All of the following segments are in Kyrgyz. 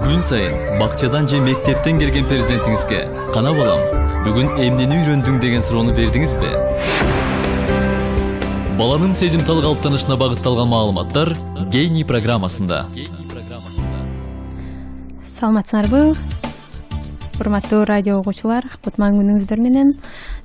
Күн сайын бакчадан же мектептен келген перзентиңизге кана балам, бүгүн эмнени үйрөндүң деген суроону бердиңизби? Баланын сезимтал калыптанышына багытталган маалыматтар Гений программасында. Саламатсыңарбы? Урматтуу радио угуучулар, кутман күнүңүздөр менен.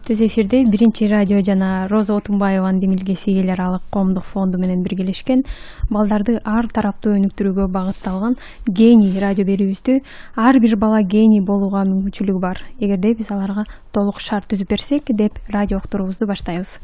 Түз эфирде биринчи радио жана Роза Отунбаеванын Демилгеси ээлер алык коомдук фонду менен биргелешкен балдарды ар тараптуу өнүктүрүүгө багытталган Гений радио берүүбүздү ар бир бала гений болууга мүмкүнчүлүгү бар. Эгерде биз аларга толук шарт түзүп берсек деп радио уктуруубузду баштайбыз.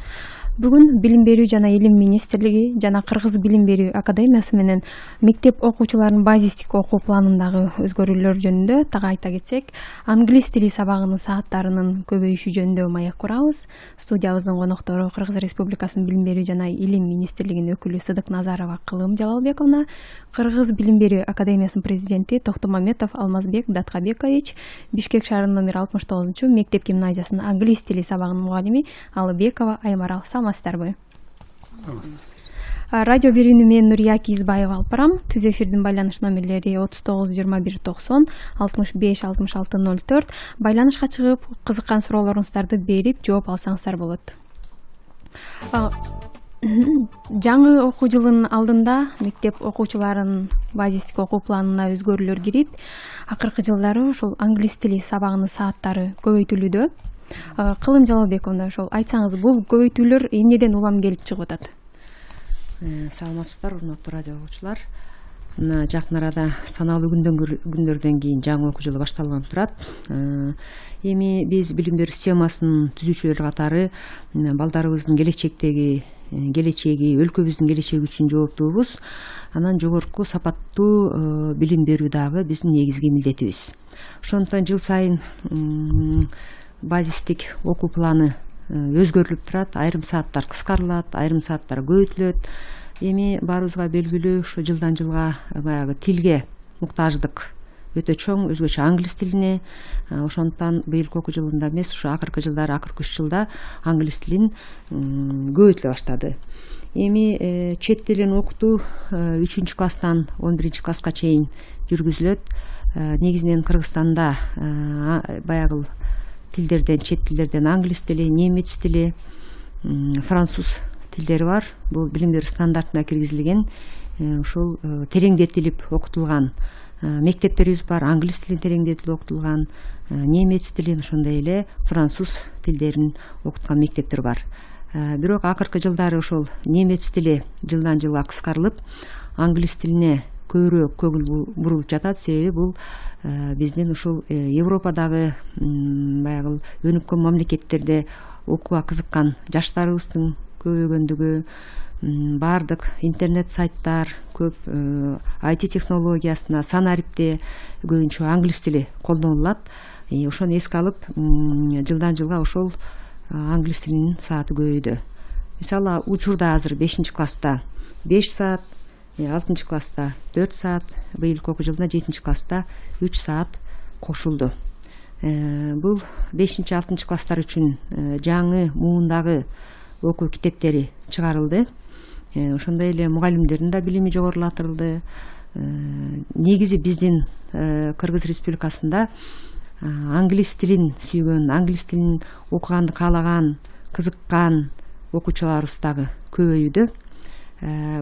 Бүгүн Билим берүү жана Илим министрлиги жана Кыргыз Билим берүү академиясы менен мектеп окуучуларынын базистик окуу планындагы өзгөрүүлөр жөнүндө так айта кетсек, англис тили сабагынын сааттарынын көбөйүшү жөнүндө маек курабыз. Студиябыздын коноктору Кыргыз Республикасынын Билим берүү жана Илим министрлигинин өкүлү Сыдык Назарова Кылым Жалалбековна, Кыргыз Билим берүү академиясынын президенти Токтомаметов Алмазбек Даткабекович, Бишкек шаарынын номер 69 мектеп гимназиясынын англис тили сабагынын мугалими Алыбекова Аймарал. Саламатсыздарбы? Радио берүүнү мен Нурия Кизбаева алып барам. Түз эфирдин байланыш номерлери 39 21 90 65 66 04. Байланышка чыгып, кызыккан суроолоруңуздарды берип, жооп алсаңыздар болот. Жаңы окуу жылынын алдында мектеп окуучуларынын базистик окуу планына өзгөрүүлөр кирип, акыркы жылдары ушул англис тили сабагынын сааттары көбөйтүлүүдө. Кылым Жалалбековна, ошол айтсаңыз, бул көбөйтүүлөр эмнеден улам келип чыгып атат? Саламатсыздар, урматтуу радио угуучулар. Мына жакын арада саналуу күндөрдөн кийин жаңы окуу жылы башталган турат. Эми биз билим берүү системасынын түзүүчүлөрү катары балдарыбыздын келечеги, өлкөбүздүн келечеги үчүн жооптуубуз. Анан жогорку сапаттуу билим берүү дагы биздин негизги милдетибиз. Ошондуктан жыл сайын базистик окуу планы өзгөрүлүп турат, айрым сааттар кыскарылат, айрым сааттар көбөйтүлөт. Эми баарыбызга белгилүү, ушу жылдан жылга баягы тилге муктаждык өтө чоң, өзгөчө англис тилине. Ошондуктан быйылкы окуу жылында эмес, ушу акыркы жылдары, акыркы 3 жылда англис тилин көбөйтүлө баштады. Эми чет тилин окутуу 3-класстан 11-класска чейин жүргүзүлөт. Негизинен Кыргызстанда баягы тилдерден, чет тилдерден англис тили, немец тили, француз тилдери бар. Бул билим берүү стандартына киргизилген, ушул тереңдетилип окутулган мектептерибиз бар. Англис тилин тереңдетилип окутулган, немец тилин, ошондой эле француз тилдерин окуткан мектептер бар. Бирок акыркы жылдары ошол немец тили жылдан жылга кыскарылып, англис тилине көбүрөөк көңүл бурулуп жатат. Себеби бул биздин ушул Европадагы баягы өнүккөн мамлекеттерде окууга кызыккан жаштарыбыздын көбөйгөндүгү, баардык интернет сайттар көп, IT технологиясына, санарипте көбүнчө англис тили колдонулат. Ошону эске алып, жылдан жылга ошол англис тилинин сааты көбөйдү. Мисалы, учурда азыр 5-класста 5 саат, 6-класста 4 саат, быйылкы окуу жылына 7-класста 3 саат кошулду. Бул 5-6-класстар үчүн жаңы муундагы окуу китептери чыгарылды. Ошондой эле мугалимдердин да билими жогорулатылды. Негизи биздин Кыргыз Республикасында англис тилин сүйгөн, англис тилин окуганды каалаган, кызыккан окуучуларыбыз дагы көбөйдү.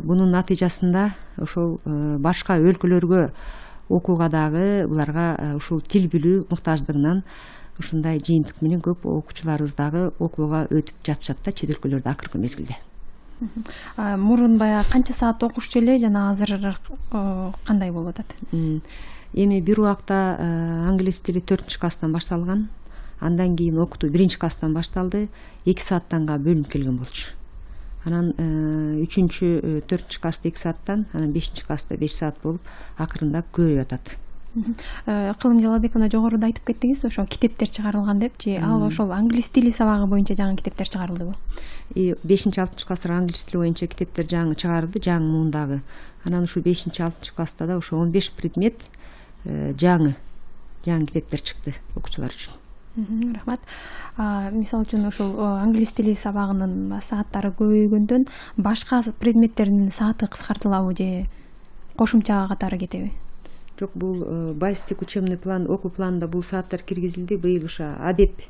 Бунун натыйжасында ошол башка өлкөлөргө окууга дагы буларга ушул тил билүү муктаждыгынан ушундай жыйынтык менен көп окуучуларыбыз дагы окууга өтүп жатышат да, чет өлкөлөрдө акыркы мезгилде. Мурун баягы канча саат окушчу эле жана азыр кандай болуп атат? Эми бир убакта англис тили 4-класстан башталган. Андан кийин окутуу 1-класстан башталды, 2 сааттанга бөлүнүп келген болчу. Анан 3-4 класста 2 сааттан, анан 5-класста 5 саат болуп, акырындап көбөйүп атат. Кылым Жалалбековна, жогоруда айтып кеттиңиз, ошол китептер чыгарылган депчи, ал ошол англис тили сабагы боюнча жаңы китептер чыгарылдыбы? 5-6 класстар англис тили боюнча китептер жаңы чыгарылды, жаңы муундагы. Анан ушу 5-6 класста да ошо 15 предмет жаңы китептер чыкты окуучулар үчүн. Рахмат. Мисалы үчүн ушул англис тили сабагынын сааттары көбөйгөндөн башка предметтердин сааты кыскартылабы же кошумча катары кетеби? Жок, бул базистик учебный план, окуу планында бул сааттар киргизилди. Быйыл ошо адеп,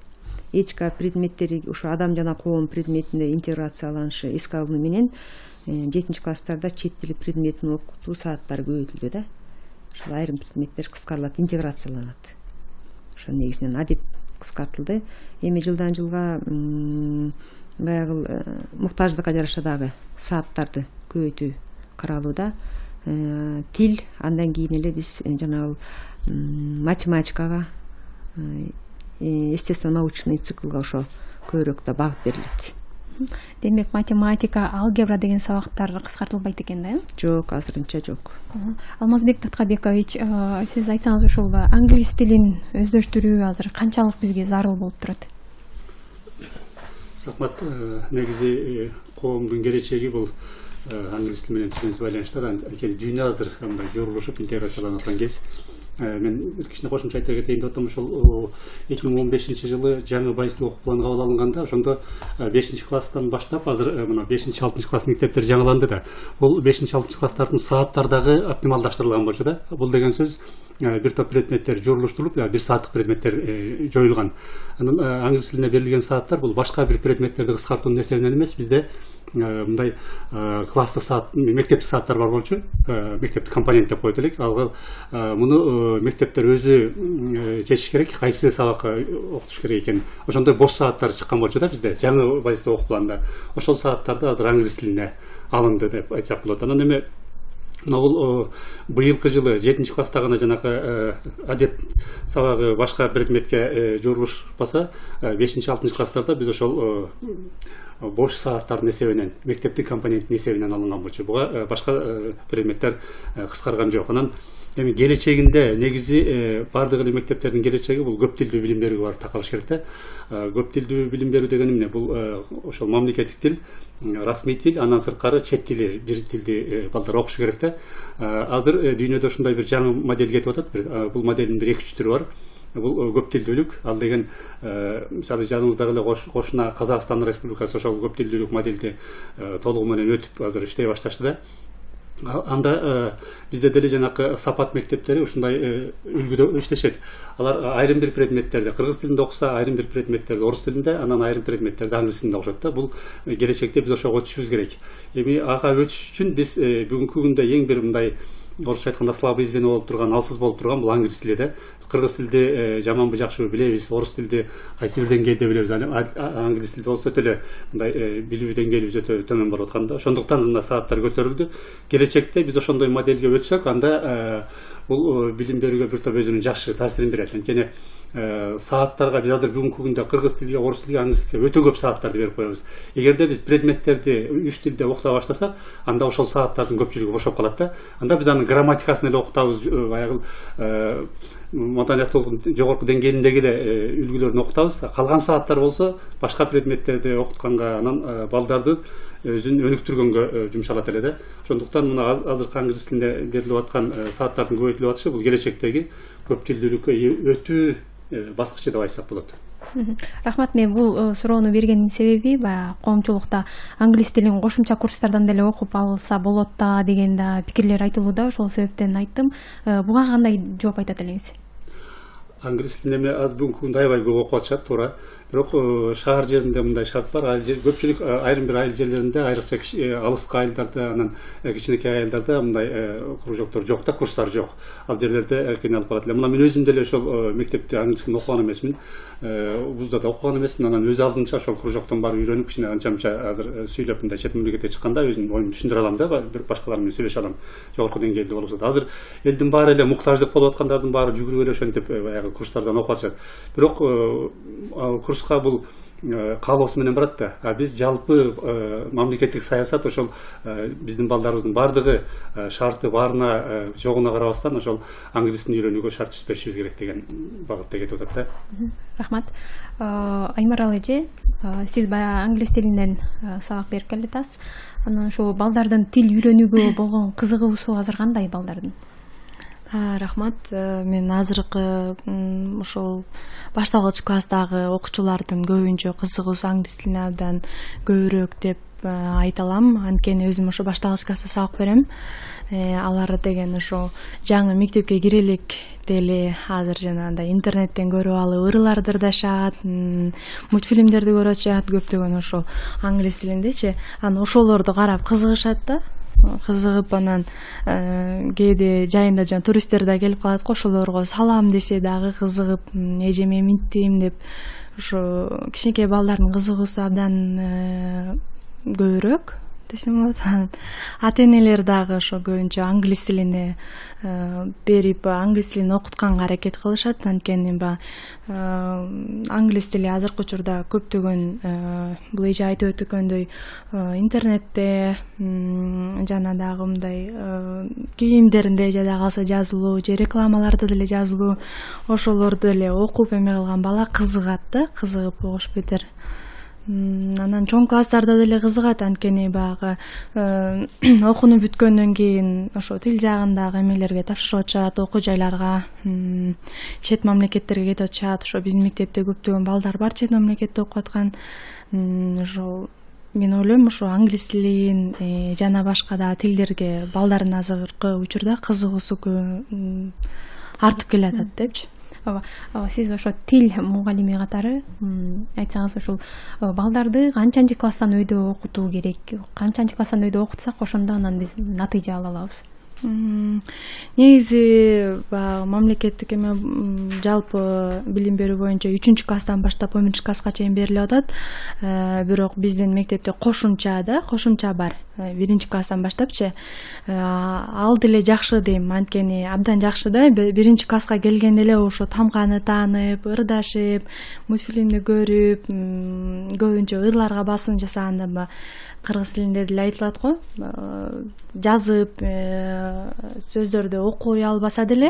этика предметтери ошо адам жана коом предметинде интеграцияланышы эске алынуу менен 7 класстарда чет тили предметин окутуу сааттары көбөйтүлдү да. Ошол айрым предметтер кыскарылат, интеграцияланат. Ошо негизинен адеп кыскартылды. Эми жылдан жылга баягы муктаждыкка жараша дагы сааттарды көбөйтүү каралууда. Тил, андан кийин эле биз жанагы математикага, естественно-научный циклга ошо көбүрөөк да багыт берилет. Демек математика, алгебра деген сабактар кыскартылбайт экен да? Жок, азырынча жок. Алмазбек Таткабекович, сиз айтсаңыз ушул англис тилин өздөштүрүү азыр канчалык бизге зарыл болуп турат? Рахмат. Негизи коомдун келечеги бул англис тили менен түзүлгөн байланыштар. Анткени дүйнө азыр мындай жорулушуп интеграцияланып аткан кез. Мен кичине кошумча айта кетейин деп атам. Ошол 2015-жылы жаңы базистик окуу планы кабыл алынганда, ошондо 5-класстан баштап азыр мына 5-6 класс мектептер жаңыланды да. Бул 5-6 класстардын сааттардагы оптималдаштырылган болчу да. Бул деген сөз бир топ предметтер жорулуштурулуп, 1 сааттык предметтер жоюлган. Анан англис тилине берилген сааттар бул башка бир предметтерди кыскартуунун эсебинен эмес, бизде мындай класстык саат, мектептик сааттар бар болчу, мектептик компонент деп коет элек. Муну мектептер өзү чечиш керек, кайсы сабакка окутуш керек экен. Ошондой бош сааттар чыккан болчу да бизде жаңы базистик окуу планында. Ошол сааттарды азыр англис тилине алынды деп айтсак болот. Анан эми бул быйылкы жылы 7-класста гана жанагы адеп сабагы башка предметке жорулушпаса, 5-6 класстарда биз ошол бош сааттардын эсебинен, мектептик компоненттин эсебинен алынган болчу. Буга башка предметтер кыскарган жок. Анан эми келечегинде негизи бардык эле мектептердин келечеги бул көп тилдүү билим берүүгө барып такалыш керек да. Көп тилдүү билим берүү деген эмне? Бул ошол мамлекеттик тил, расмий тил, андан сырткары чет тили, бир тилди балдар окушу керек да. Азыр дүйнөдө ушундай бир жаңы модель кетип атат. Бул моделдин бир 2-3 түрү бар. Бул көп тилдүүлүк. Ал деген мисалы жаныбыздагы эле кошуна Казакстан Республикасы ошол көп тилдүүлүк модельди толугу менен өтүп азыр иштей башташты да. Анда бизде деле жанакы сапат мектептери ушундай үлгүдө иштешет. Алар айрым бир предметтерди кыргыз тилинде окуса, айрым бир предметтерди орус тилинде, анан айрым предметтерди англис тилинде окушат да. Бул келечекте биз ошого өтүшүбүз керек. Эми ага өтүш үчүн биз бүгүнкү күндө эң бир мындай орусча айтканда слабый звено болуп турган, алсыз болуп турган бул англис тили да. Кыргыз тилди жаманбы жакшыбы билебиз, орус тилди кайсы бир деңгээлде билебиз. Англис тилди болсо өтө эле мындай билүү деңгээлибиз өтө төмөн болуп аткан да. Ошондуктан мына сааттар көтөрүлдү. Келечекте биз ошондой моделге өтсөк, анда бул билим берүүгө бир топ өзүнүн жакшы таасирин берет. Анткени сааттарга биз азыр бүгүнкү күндө кыргыз тилге, орус тилге, англис тилге өтө көп сааттарды берип коебуз. Эгерде биз предметтерди 3 тилде окута баштасак, анда ошол сааттардын көпчүлүгү бошоп калат да. Анда биз анын грамматикасын эле окутабыз, баягы маданияттуулуктун жогорку деңгээлиндеги эле үлгүлөрүн окутабыз. Калган сааттар болсо башка предметтерди окутканга, анан балдарды өзүн өнүктүргөнгө жумшалат эле да. Ошондуктан мына азыркы англис тилинде берилип аткан сааттардын көбөйтүлүп атышы бул келечектеги көп тилдүүлүккө өтүү баскычы деп айтсак болот. Рахмат, мен бул суроону бергендин себеби баягы коомчулукта англис тилин кошумча курстардан деле окуп алса болот да деген да пикирлер айтылууда. Ошол себептен айттым. Буга кандай жооп айтат элеңиз? Англис тилин эми аз бүгүнкү күндө аябай көп окуп атышат, туура. Бирок шаар жеринде мындай шарт бар. Көпчүлүк айрым бир айыл жерлеринде, айрыкча алыскы айылдарда, анан кичинекей айылдарда мындай кружоктор жок да, курстар жок. Ал жерлерде кыйналып калат эле. Мына мен өзүм деле ошол мектепте англис тилин окуган эмесмин. Вузда да окуган эмесмин. Анан өз алдымча ошол кружоктон барып үйрөнүп, кичине анча-мынча азыр сүйлөп мындай чет мамлекетке чыкканда өзүмдүн оюмду түшүндүрө алам да, бир башкалар менен сүйлөшө алам. Жогорку деңгээлде болсо да. Азыр элдин баары эле муктаждык болуп аткандардын баары жүгүрүп эле ошентип баягы курстардан окуп атышат. Бирок курска бул каалоосу менен барат да. Биз жалпы мамлекеттик саясат ошол биздин балдарыбыздын бардыгы шарты баарына жогуна карабастан ошол англис тилин үйрөнүүгө шарт түзүп беришибиз керек деген багытта кетип атат да. Рахмат. Аймарал эже, сиз баягы англис тилинен сабак берип келатасыз. Анан ошо балдардын тил үйрөнүүгө болгон кызыгуусу азыр кандай балдардын? Рахмат. Мен азыркы ошол башталгыч класстагы окуучулардын көбүнчө кызыгуусу англис тилине абдан көбүрөөк деп айта алам, анткени өзүм ошо башталгыч класста сабак берем. Алар деген ошо жаңы мектепке кирелик деле азыр жанагындай интернеттен көрүп алып ырыларды ырдашат, мультфильмдерди көрүп атышат, көптөгөн ошо англис тилиндечи. Анан ошолорду карап кызыгышат да. Кызыгып анан кээде жайында жана туристтер да келип калат го, ошолорго салам десе дагы кызыгып, эжеме минттим деп ошо кичинекей балдардын кызыгуусу абдан көбүрөөк десем болот. Ата энелер дагы ошо көбүнчө англис тилине берип, англис тилин окутканга аракет кылышат, анткени англис тили азыркы учурда көптөгөн бул эже айтып өткөндөй интернетте жана дагы мындай кийимдеринде жада калса жазылуу же рекламаларда деле жазылуу, ошолорду эле окуп эме кылган бала кызыгат да, кызыгып окушуп кетер. Анан чоң класстарда деле кызыгат, анткени баягы окунуп бүткөндөн кийин ошо тил жагындагы эмелерге тапшырып атышат, окуу жайларга, чет мамлекеттерге кетип атышат. Ошо биздин мектепте көптөгөн балдар бар чет мамлекетте окуп аткан. Ошо мен ойлойм ошо англис тилин жана башка да тилдерге балдардын азыркы учурда кызыгуусу артып келатат депчи. Сиз ошо тил мугалими катары айтсаңыз, ошол балдарды канчанчы класстан өйдө окутуу керек? Канчанчы класстан өйдө окутсак, ошондо анан биз натыйжа ала алабыз. Негизи мамлекеттик эме жалпы билим берүү боюнча 3-класстан баштап 11-класска чейин берилип атат. Бирок биздин мектепте кошумча бар. 1-класстан баштапчы. Ал деле жакшы дейм, анткени абдан жакшы да. 1-класска келгенде эле ошо тамганы таанып, ырдашып, мультфильмди көрүп, көбүнчө ырларга басым жасаганда кыргыз тилинде деле айтылат го. Жазып, сөздөрдү окуй албаса деле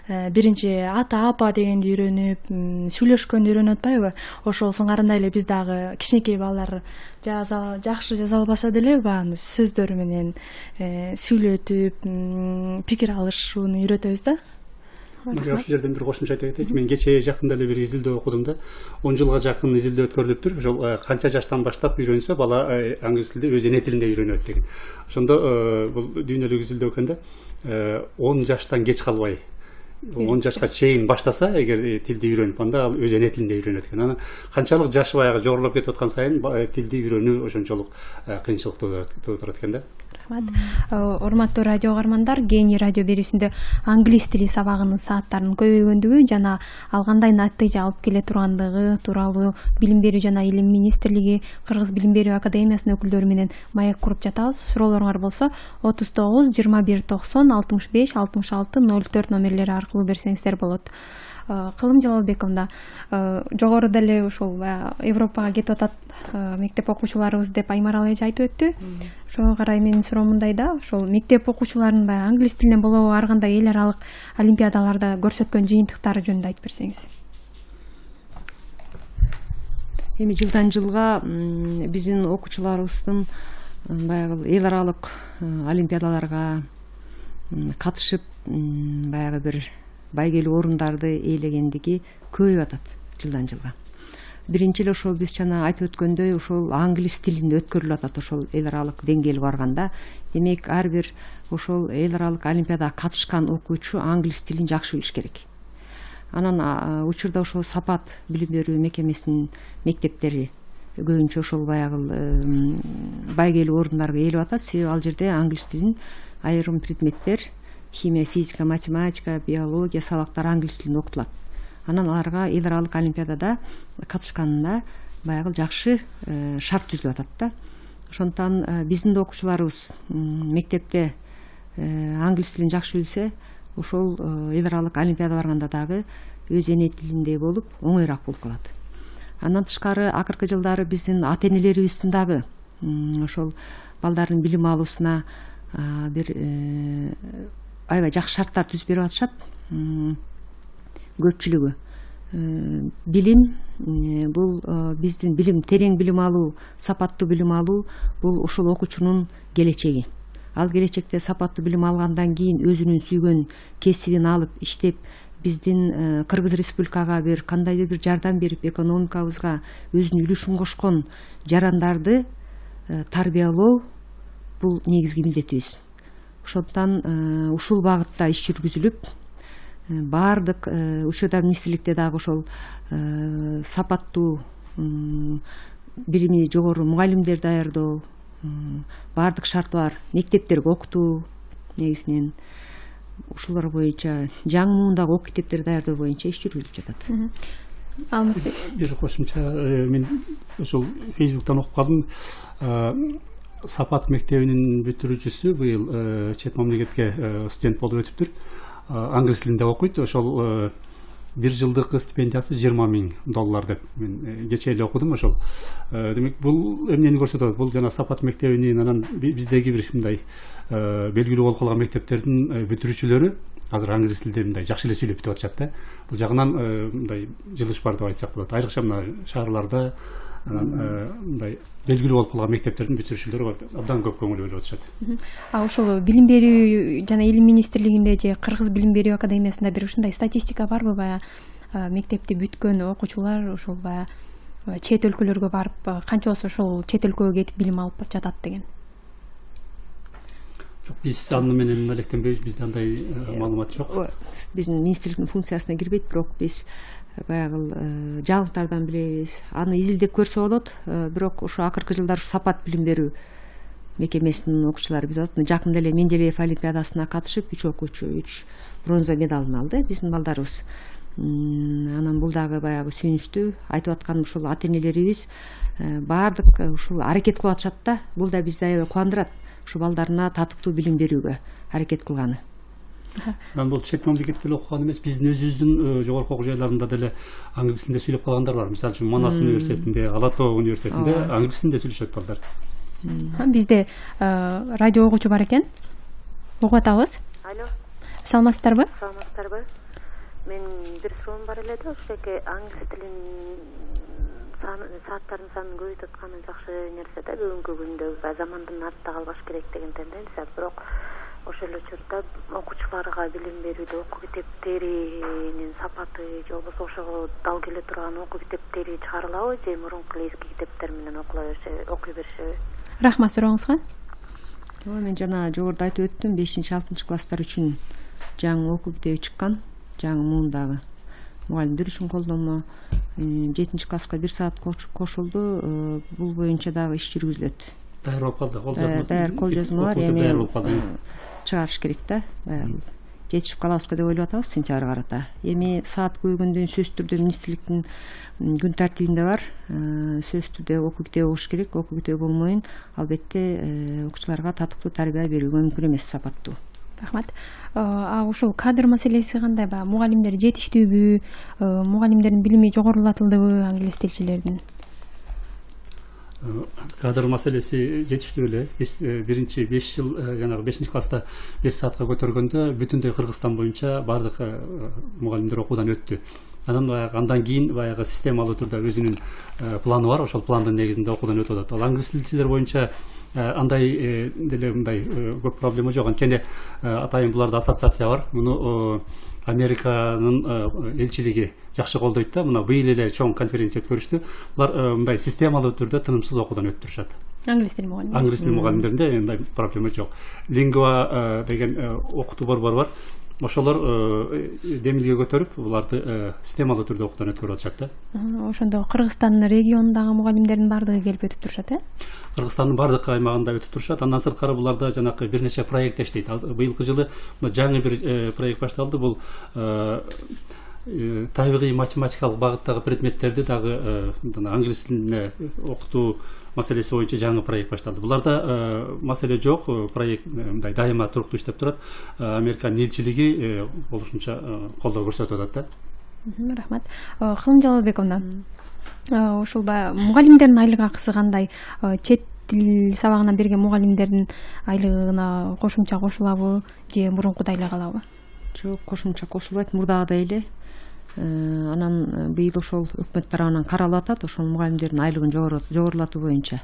биринчи ата апа дегенди үйрөнүп, сүйлөшкөндү үйрөнүп атпайбы? Ошол сыңарындай эле биз дагы кичинекей балдар жакшы жаза албаса деле баягы сөздөр менен сүйлөтүп, пикир алышууну үйрөтөбүз да. Ошол жерден бир кошумча айта кетейинчи. Мен кечээ жакында эле бир изилдөө окудум да. 10 жылга жакын изилдөө өткөрүлүптүр. Ошол канча жаштан баштап үйрөнсө бала англис тилди өз эне тилинде үйрөнөт деген. Ошондо бул дүйнөлүк изилдөө экенде 10 жаштан кеч калбай 10 жашка чейин баштаса, эгер тилди үйрөнүп, анда ал өз эне тилинде үйрөнөт экен. Анан канчалык жашы баягы жогорулап кетип аткан сайын тилди үйрөнүү ошончолук кыйынчылык туудурат экен да. Урматтуу радио угармандар, Гений радио берүүсүндө англис тили сабагынын сааттарынын көбөйгөндүгү жана ал кандай натыйжа алып келе тургандыгы тууралуу Билим берүү жана Илим министрлиги, Кыргыз Билим берүү академиясынын өкүлдөрү менен маек куруп жатабыз. Суроолоруңар болсо 39 21 90 65 66 04 номерлери аркылуу берсеңиздер болот. Кылым Жалалбековна, жогоруда эле ушул Европага кетип атат мектеп окуучуларыбыз деп Аймарал эже айтып өттү. Ошого карай менин суроом мындай да, ошол мектеп окуучуларынын англис тилинен болобу ар кандай эл аралык олимпиадаларда көрсөткөн жыйынтыктары жөнүндө айтып берсеңиз. Эми жылдан жылга биздин окуучуларыбыздын баягы эл аралык олимпиадаларга катышып баягы бир байгелүү орундарды ээлегендиги көбөйүп атат жылдан жылга. Биринчи эле ошол биз жана айтып өткөндөй ошол англис тилинде өткөрүлүп атат ошол эл аралык деңгээлге барганда. Демек ар бир ошол эл аралык олимпиадага катышкан окуучу англис тилин жакшы билиш керек. Анан учурда ошол Сапат билим берүү мекемесинин мектептери көбүнчө ошол баягы байгелүү орундарга ээлеп атат. Себеби ал жерде англис тилин айрым предметтер, химия, физика, математика, биология сабактары англис тилинде окутулат. Анан аларга эл аралык олимпиадада катышканында баягы жакшы шарт түзүлүп атат да. Ошондуктан биздин да окуучуларыбыз мектепте англис тилин жакшы билсе, ошол эл аралык олимпиада барганда дагы өз эне тилинде болуп, оңоюраак болуп калат. Андан тышкары акыркы жылдары биздин ата энелерибиздин дагы ошол балдардын билим алуусуна бир аябай жакшы шарттар түзүп берип атышат. Көпчүлүгү билим бул биздин билим, терең билим алуу, сапаттуу билим алуу бул ошол окуучунун келечеги. Ал келечекте сапаттуу билим алгандан кийин өзүнүн сүйгөн кесибин алып иштеп, биздин Кыргыз Республикага бир кандайдыр бир жардам берип, экономикабызга өзүнүн үлүшүн кошкон жарандарды тарбиялоо бул негизги милдетибиз. Ошондуктан ушул багытта иш жүргүзүлүп, баардык учурда министрликте дагы ошол сапаттуу билими жогору мугалимдер даярдоо, баардык шарты бар мектептерге окутуу, негизинен ушулар боюнча жаңы муундагы окуу китептерди даярдоо боюнча иш жүргүзүлүп жатат. Алмазбек, бир кошумча мен ошол Facebooктан окуп калдым. Сапат мектебинин бүтүрүүчүсү быйыл чет мамлекетке студент болуп өтүптүр. Англис тилинде окуйт. Ошол бир жылдык стипендиясы $20,000 деп мен кечээ эле окудум. Ошол демек бул эмнени көрсөтөт? Бул жана Сапат мектебинин анан биздеги бир мындай белгилүү болуп калган мектептердин бүтүрүүчүлөрү азыр англис тилинде мындай жакшы эле сүйлөп бүтүп атышат да. Бул жагынан мындай жылыш бар деп айтсак болот. Айрыкча мына шаарларда мындай белгилүү болуп калган мектептердин бүтүрүүчүлөрү абдан көп көңүл бөлүп атышат. ошол билим берүү жана илим министрлигинде же Кыргыз билим берүү академиясында бир ушундай статистика барбы? Баягы мектепти бүткөн окуучулар ушул баягы чет өлкөлөргө барып, канчасы ошол чет өлкөгө кетип билим алып жатат деген. Биз аны менен алектенбейбиз, бизде андай маалымат жок. Биздин министрликтин функциясына кирбейт, бирок биз баягы жаңылыктардан билебиз. Аны изилдеп көрсө болот, бирок ошо акыркы жылдар Сапат билим берүү мекемесинин окуучулары биз жакында эле Менделеев олимпиадасына катышып 3 окуучу 3 бронза медалын алды, биздин балдарыбыз. Анан бул дагы баягы сүйүнүчтүү. Айтып атканым ушул ата-энелерибиз баардык ушул аракет кылып атышат да. Бул да бизди аябай кубандырат. Ушу балдарына татыктуу билим берүүгө аракет кылганы. Анан бул чет мамлекетте эле окуган эмес, биздин өзүбүздүн жогорку окуу жайларында деле англис тилинде сүйлөп калгандар бар. Мисалы үчүн Манас университетинде, Ала Тоо университетинде англис тилинде сүйлөшөт балдар. Бизде радио окуучу бар экен. Угуп атабыз. Алло. Саламатсыздарбы? Саламатсыздарбы? Мен бир суроом бар эле да, ошоке англис тилин сааттардын санын көбөйтүп атканы жакшы нерсе да, бүгүнкү күндө замандын артта калбаш керек деген тенденция. Бирок ошол эле учурда окуучуларга билим берүүдө окуу китептеринин сапаты же болбосо ошого дал келе турган окуу китептери чыгарылабы же мурунку эски китептер менен окуй беришеби? Рахмат сурооңузга. Мен жана жогоруда айтып өттүм, 5-6 класстар үчүн жаңы окуу китеби чыккан, жаңы муундагы мугалимдер үчүн колдонмо. 7 класска 1 саат кошулду. Бул боюнча дагы иш жүргүзүлөт. Даяр болуп калды, колжазма. Даяр колжазма бар, эми чыгарыш керек да. Жетишип калабызбы деп ойлоп атабыз сентябрга карата. Эми саат көбөйгөндөн сөзсүз түрдө министрликтин күн тартибинде бар. Сөзсүз түрдө окуу китеби болуш керек. Окуу китеби болмойын, албетте окуучуларга татыктуу тарбия берүүгө мүмкүн эмес, сапаттуу. Рахмат. Ушул кадр маселеси кандай? Мугалимдер жетиштүүбү? Мугалимдердин билими жогорулатылдыбы англис тилчилердин? Кадр маселеси жетиштүү эле. Биринчи 5 жыл жанагы 5-класста 5 саатка көтөргөндө бүтүндөй Кыргызстан боюнча бардык мугалимдер окуудан өттү. Андан кийин баягы системалуу түрдө өзүнүн планы бар, ошол пландын негизинде окуудан өтүп атат. Ал англис тилчилер боюнча андай деле мындай көп проблема жок. Анткени атайын буларда ассоциация бар. Муну Американын элчилиги жакшы колдойт да. Мына быйыл эле чоң конференция өткөрүштү. Булар мындай системалуу түрдө тынымсыз окуудан өттүрүшат. Англис тили мугалим. Англис тили мугалимдеринде мындай проблема жок. Лингва деген окутуу борбор бар. Ошолор демилге көтөрүп, буларды системалуу түрдө окуудан өткөрүп атышат да. Ошондо Кыргызстандын регионундагы мугалимдердин бардыгы келип өтүп турушат, Кыргызстандын бардык аймагында өтүп турушат. Андан сырткары буларда жанакы бир нече проект иштейт. Быйылкы жылы жаңы бир проект башталды. Бул табигый математикалык багыттагы предметтерди дагы англис тилинде окутуу маселеси боюнча жаңы проект башталды. Буларда маселе жок, проект мындай дайыма туруктуу иштеп турат. Американын элчилиги болушунча колдоо көрсөтүп атат да. Рахмат. Кылым Жалалбековна, ушул мугалимдердин айлык акысы кандай? Чет тил сабагынан берген мугалимдердин айлыгына кошумча кошулабы же мурункудай эле калабы? Жок, кошумча кошулбайт, мурдагыдай эле. Анан быйыл ошол өкмөт тарабынан каралып атат, ошол мугалимдердин айлыгын жогорулатуу боюнча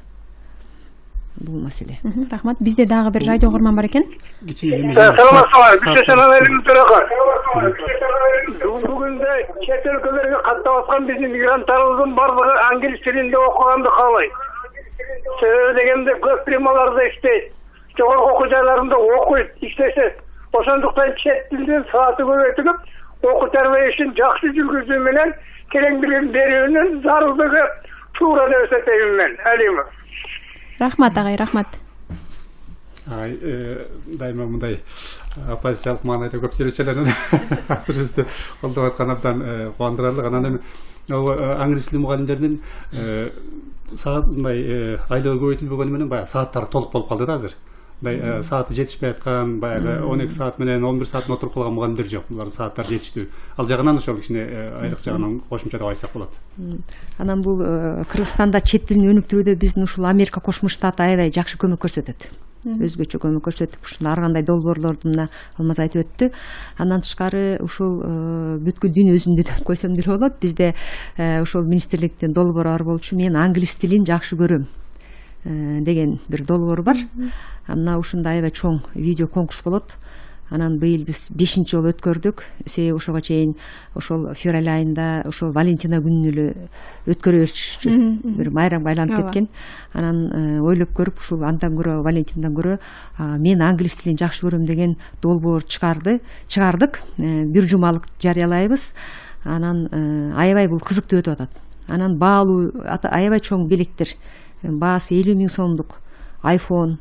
бул маселе. Рахмат. Бизде дагы бир радио угарман бар экен. Бүгүндө чет өлкөлөргө каттап аткан биздин мигранттарыбыздын бардыгы англис тилинде окуганды каалайт. дегенде көп фирмаларда иштейт. Жогорку окуу жайларында окуйт, иштешет. Ошондуктан чет тилдин сааты көбөйтүлүп, окуу тарбиясын жакшы жүргүзүү менен керең билим берүүнүн зарылдыгы туура деп эсептеймин мен. Алимов. Рахмат агай, рахмат. Дайыма мындай оппозициялык маанайда көп серечелерин акырыбызды колдоп аткан абдан кубандырарлык. Анан эми англис тили мугалимдеринин саат мындай айлыгы көбөйтүлбөгөнү менен баягы сааттары толук болуп калды да азыр. Мындай сааты жетишпей аткан, баягы 12 саат менен 11 саатын отуруп калган мугалимдер жок. Булардын сааттары жетиштүү. Ал жагынан ошол кичине айлык жагынан кошумча деп айтсак болот. Анан бул Кыргызстанда чет тилин өнүктүрүүдө биздин ушул Америка Кошмо Штаты аябай жакшы көмөк көрсөтөт. Өзгөчө көмөк көрсөтүп, ушуну ар кандай долбоорлорду мына Алмаз айтып өттү. Андан тышкары ушул бүткүл дүйнө жүзүндө деп койсом деле болот. Бизде ушул министрликтин долбоору бар болчу. Мен англис тилин жакшы көрөм деген бир долбоор бар. Мына ушундай аябай чоң видео конкурс болот. Анан быйыл биз 5-чи жолу өткөрдүк. Себеби ошого чейин ошол февраль айында ошол Валентина күнүн эле өткөрөбүзчү бир майрамга айланып кеткен. Анан ойлоп көрүп ушул андан көрө Валентиндан көрө мен англис тилин жакшы көрөм деген долбоор чыгардык. Бир жумалык жарыялайбыз. Анан аябай бул кызыктуу өтүп атат. Анан баалуу аябай чоң белектер. Баасы 50 000 сомдук iPhone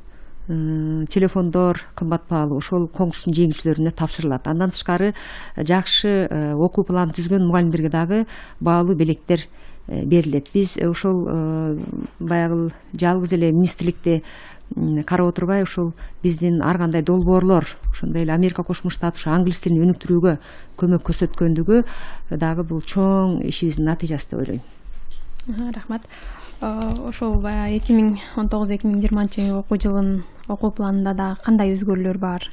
телефондор кымбат баалуу ошол конкурстун жеңүүчүлөрүнө тапшырылат. Андан тышкары жакшы окуу планын түзгөн мугалимдерге дагы баалуу белектер берилет. Биз ошол баягы жалгыз эле министрликти карап отурбай ушул биздин ар кандай долбоорлор ошондой эле Америка Кошмо Штаты ушу англис тилин өнүктүрүүгө көмөк көрсөткөндүгү дагы бул чоң ишибиздин натыйжасы деп ойлойм. Рахмат. Ошол баягы 2019-2020 окуу жылынын окуу планында да кандай өзгөрүүлөр бар?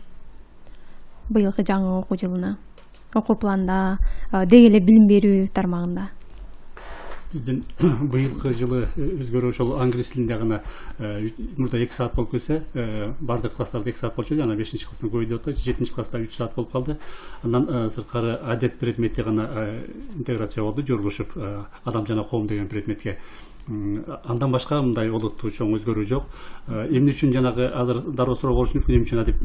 Быйылкы жаңы окуу жылына окуу планда деги эле билим берүү тармагында. Биздин быйылкы жылы өзгөрүү ошол англис тилинде гана мурда 2 саат болуп келсе, бардык класстарда 2 саат болчу, жана 5-чи класстан көбөйдүп атпайбы, 7-чи класста 3 саат болуп калды. Андан сырткары адеп предмети гана интеграция болду, жорулушуп адам жана коом деген предметке. Андан башка мындай олуттуу чоң өзгөрүү жок. Эмне үчүн жанагы азыр дароо суроо болушу мүмкүн, эмне үчүн адеп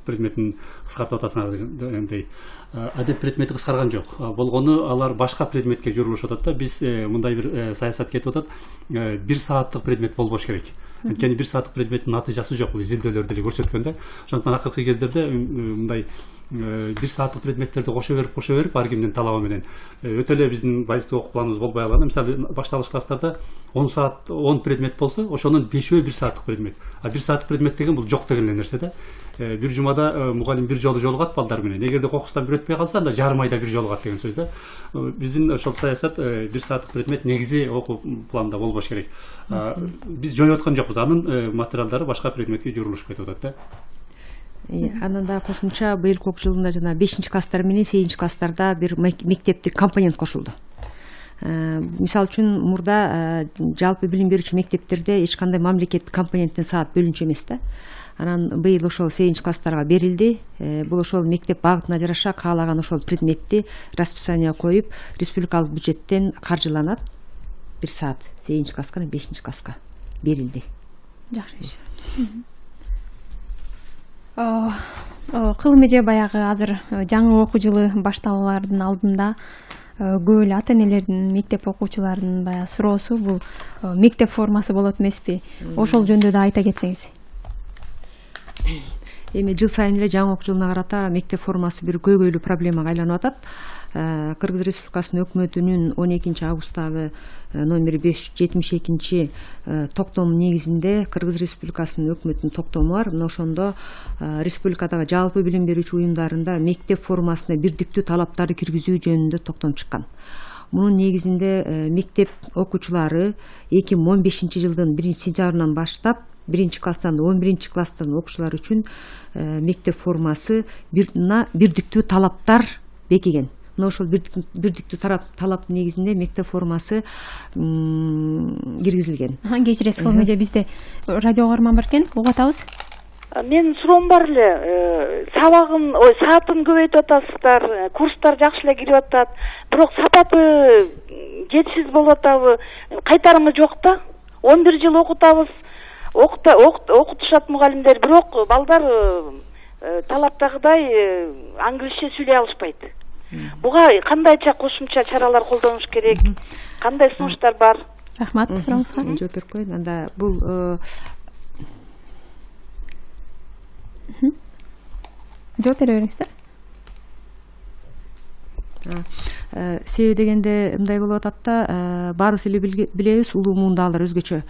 предметин кыскартып атасыңар дегендей. Адеп предмети кыскарган жок. Болгону алар башка предметке жорулушуп атат да. Биз мындай бир саясат кетип атат. 1 сааттык предмет болбош керек. Анткени 1 сааттык предметтин натыйжасы жок. Бул изилдөөлөр деле көрсөткөн да. Ошондуктан акыркы кездерде мындай 1 сааттык предметтерди кошо берип ар кимдин талабы менен өтө эле биздин базистик окуу планыбыз болбой калган. Мисалы башталгыч класстарда 10 предмет болсо, ошонун 5-өө 1 сааттык предмет. 1 сааттык предмет деген бул жок деген нерсе да. Бир жумада мугалим бир жолу жолугат балдар менен. Эгерде кокустан бир өтпөй калса, анда жарым айда бир жолугат деген сөз да. Биздин ошол саясат 1 сааттык предмет негизи окуу планында болбош керек. Биз жоюп аткан жокпуз. Анын материалдары башка предметке журулушуп кетип атат да. Анан да кошумча быйылкы окуу жылында жана 5-чи класстар менен 8-чи класстарда бир мектептик компонент кошулду. Мисалы үчүн мурда жалпы билим берүүчү мектептерде эч кандай мамлекеттик компоненттен саат бөлүнчү эмес да. Анан быйыл ошол 8-чи класстарга берилди. Бул ошол мектеп багытына жараша каалаган ошол предметти расписание коюп, республикалык бюджеттен каржыланат. 1 саат 8-чи класска, 5-чи класска берилди. Жакшы. Кылым эже баягы азыр жаңы окуу жылы башталуулардын алдында көп эле ата энелердин, мектеп окуучуларынын баягы суроосу бул мектеп формасы болот эмеспи? Ошол жөнүндө да айта кетсеңиз. Эми жыл сайын эле жаңы окуу жылына карата мектеп формасы бир көйгөйлүү проблемага айланып атат. Кыргыз Республикасынын өкмөтүнүн 12 августтагы номер 572 токтому негизинде Кыргыз Республикасынын өкмөтүнүн токтому бар. Мына ошондо республикадагы жалпы билим берүүчү уюмдарында мектеп формасына бирдиктүү талаптарды киргизүү жөнүндө токтом чыккан. Мунун негизинде мектеп окуучулары 2015 жылдын 1-сентябрынан баштап 1-чи класстан 11-чи класстын окуучулары үчүн мектеп формасы бирдиктүү талаптар бекиген. Мына ошол бирдиктүү талаптын негизинде мектеп формасы киргизилген. Кечиресиз, Кылым эже, бизде радио каарман бар экен, угуп атабыз. Менин суроом бар эле. Саатын көбөйтүп атасыздар, курстар жакшы эле кирип атат. Бирок сапаты жетишсиз болуп атабы? Кайтарымы жок да. 11 жыл окутабыз, окутушат мугалимдер, бирок балдар талаптагыдай англисче сүйлөй алышпайт. Буга кандайча кошумча чаралар колдонуш керек? Кандай сунуштар бар? Рахмат, сурооңузга. Жооп берип коеюн. Анда бул жооп бере бериңиздер. Себеби дегенде мындай болуп атат да, баарыбыз эле билебиз, улуу муундаалар өзгөчө.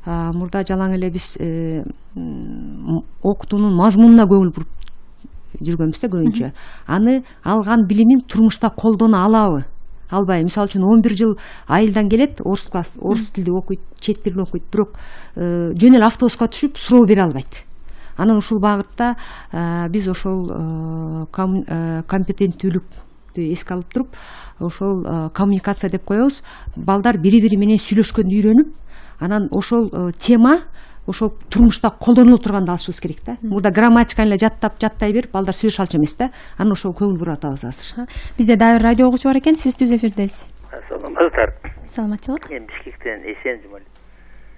Мурда жалаң эле биз окутуунун мазмунуна көңүл буруп жүргөнбүз да көбүнчө. Аны алган билимин турмушта колдоно алабы? Албай. Мисалы үчүн 11 жыл айылдан келет, орус тилди окуйт, чет тилин окуйт, бирок жөн эле автобуска түшүп суроо бере албайт. Анан ушул багытта биз ошол компетенттүүлүктү эске алып туруп, ошол коммуникация деп коебуз. Балдар бири-бири менен сүйлөшкөндү үйрөнүп, анан ошол тема ошол турмушта колдонулуп турганды алышыбыз керек да. Мурда грамматиканы эле жаттай берип, балдар сүйлөшө алчу эмес да. Анан ошол көңүл буруп атабыз азыр. Бизде дагы бир радио угуучу бар экен, сиз түз эфирдесиз. Саламатсыздар. Саламатчылык. Мен Бишкектен Эсен Жумал.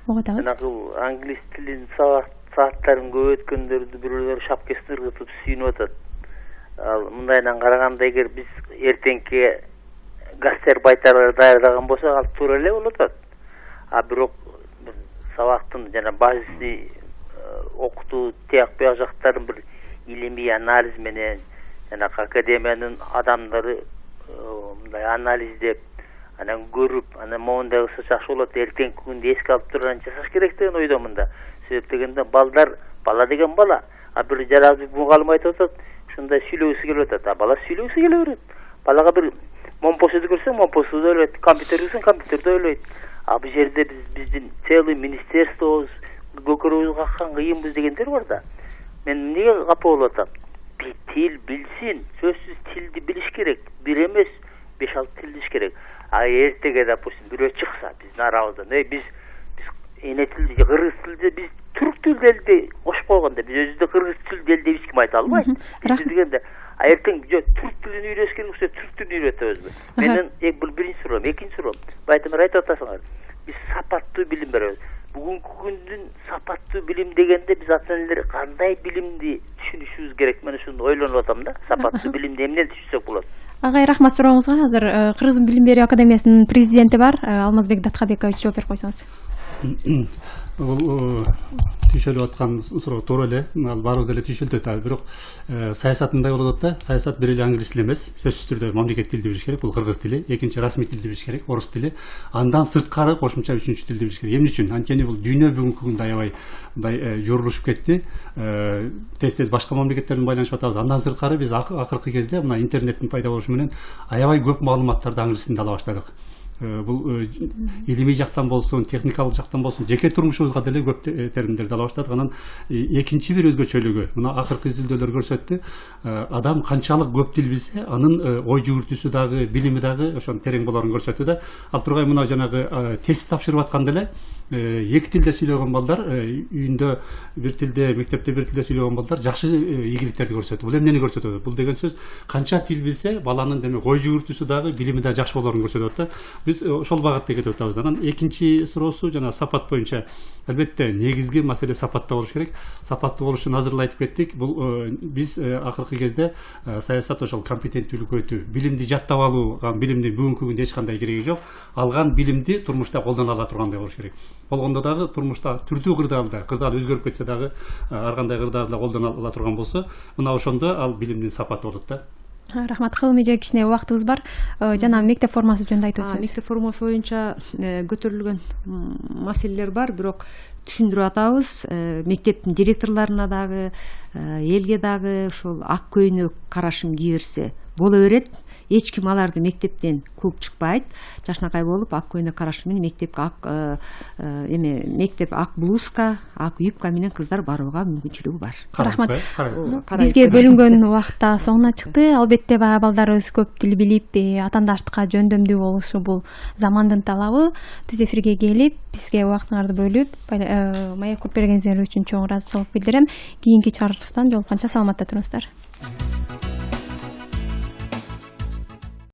Угутабыз. Жанагы англис тилин сааттарын көп өткөндөрдү бирөөлөр шапкесин ыргытып сүйүнүп атат. Ал мындайдан караганда эгер биз эртеңки гастарбайтерлер даярдаган болсок, ал туура эле болуп атат. Бирок сабактын жана базисий окутуу тияк бияк жактарын бир илимий анализ менен жана академиянын адамдары мындай анализдеп, анан көрүп, анан моундай кылса жакшы болот, эртеңки күндү эске алып турган жасаш керек деген ойдомун да. Себеп дегенде бала деген бала, бир жарабыз мугалим айтып атат, ушундай сүйлөгүсү келип атат. Бала сүйлөгүсү келе берет. Балага бир момпосуду көрсөң, момпосуду ойлойт, компьютер көрсөң, компьютерди ойлойт. Бул жерде биздин целый министерствобуз көкөрөбүз каккан кыйынбыз дегендер бар да. Мен эмнеге капа болуп атам? Тил билсин, сөзсүз тилди билиш керек. Бир эмес, 5-6 тил билиш керек. Эртеге, допустим, бирөө чыкса биздин арабыздан, биз эне тилди, кыргыз тилди, биз түрк тилди кошуп койгондо, биз өзүбүздө кыргыз тилди эч ким айта албайт. Биз дегенде, эртең түрк тилин үйрөнүш керек болсо, түрк тилин үйрөтөбүзбү? Менин бул биринчи суроом, экинчи суроом. Байтемир айтып атасыңар, биз сапаттуу билим беребиз. Бүгүнкү күндүн сапаттуу билим дегенде биз ата-энелер кандай билимди түшүнүшүбүз керек? Мен ушуну ойлонуп атам да. Сапаттуу билимди эмнеден түшүнсөк болот? Агай, рахмат сурооңузга. Азыр Кыргыз билим берүү академиясынын президенти бар, Алмазбек Датхабекович жооп берип койсоңуз. Түйшөлүп аткан суроо туура эле, ал баарыбыз эле түйшөлтөт. Бирок саясат мындай болот да, саясат бир эле англис тил эмес, сөзсүз түрдө мамлекет тилди билиш керек, бул кыргыз тили, экинчи расмий тилди билиш керек, орус тили, андан сырткары кошумча үчүнчү тилди билиш керек. Эмне үчүн? Анткени бул дүйнө бүгүнкү күндө аябай мындай жорулушуп кетти. Тез башка мамлекеттерден байланышып атабыз. Андан сырткары биз акыркы кезде мына интернеттин пайда болушу менен аябай көп маалыматтарды англис тилинде ала баштадык. Бул илимий жактан болсун, техникалык жактан болсун, жеке турмушубузга деле көп терминдерди ала баштадык. Анан экинчи бир өзгөчөлүгү, мына акыркы изилдөөлөр көрсөттү, адам канчалык көп тил билсе, анын ой жүгүртүүсү дагы, билими дагы ошон терең болорун көрсөттү да. Ал тургай мына жанагы тест тапшырып атканда эле эки тилде сүйлөгөн балдар, үйүндө бир тилде, мектепте бир тилде сүйлөгөн балдар жакшы ийгиликтерди көрсөттү. Бул эмнени көрсөтөт? Бул деген сөз канча тил билсе, баланын демек ой жүгүртүүсү дагы, билими дагы жакшы болорун көрсөтөт да. Биз ошол багытта кетип атабыз. Анан экинчи суроосу жана сапат боюнча, албетте негизги маселе сапатта болуш керек. Сапаттуу болуш үчүн азыр эле айтып кеттик. Бул биз акыркы кезде саясат ошол компетенттүүлүккө, билимди жаттап алууга, билимдин бүгүнкү күндө эч кандай кереги жок. Алган билимди турмушта колдоно ала тургандай болуш керек. Болгондо дагы турмушта түрдүү кырдаал өзгөрүп кетсе дагы, ар кандай кырдаалда колдоно ала турган болсо, мына ошондо ал билимдин сапаты болот да. Рахмат. Кылымый же кичине убактыбыз бар. Жана мектеп формасы жөнүндө айтып өтсөңүз. Мектеп формасы боюнча көтөрүлгөн маселелер бар, бирок түшүндүрүп атабыз. Мектептин директорлоруна дагы, элге дагы ошол ак көйнөк карашым кие берсе боло берет. Эч ким аларды мектептен кууп чыкпайт. Жашнакай болуп ак көйнөк карашым менен мектеп ак блузка, ак юбка менен кыздар барууга мүмкүнчүлүгү бар. Рахмат. Бизге бөлүнгөн убакыт да соңуна чыкты. Албетте баягы балдарыбыз көп тил билип, атандаштыкка жөндөмдүү болушу бул замандын талабы. Түз эфирге келип, бизге убактыңарды бөлүп, маек куруп бергениңиздер үчүн чоң ыраазычылык билдирем. Кийинки чыгарылыштан жолукканча саламатта туруңуздар.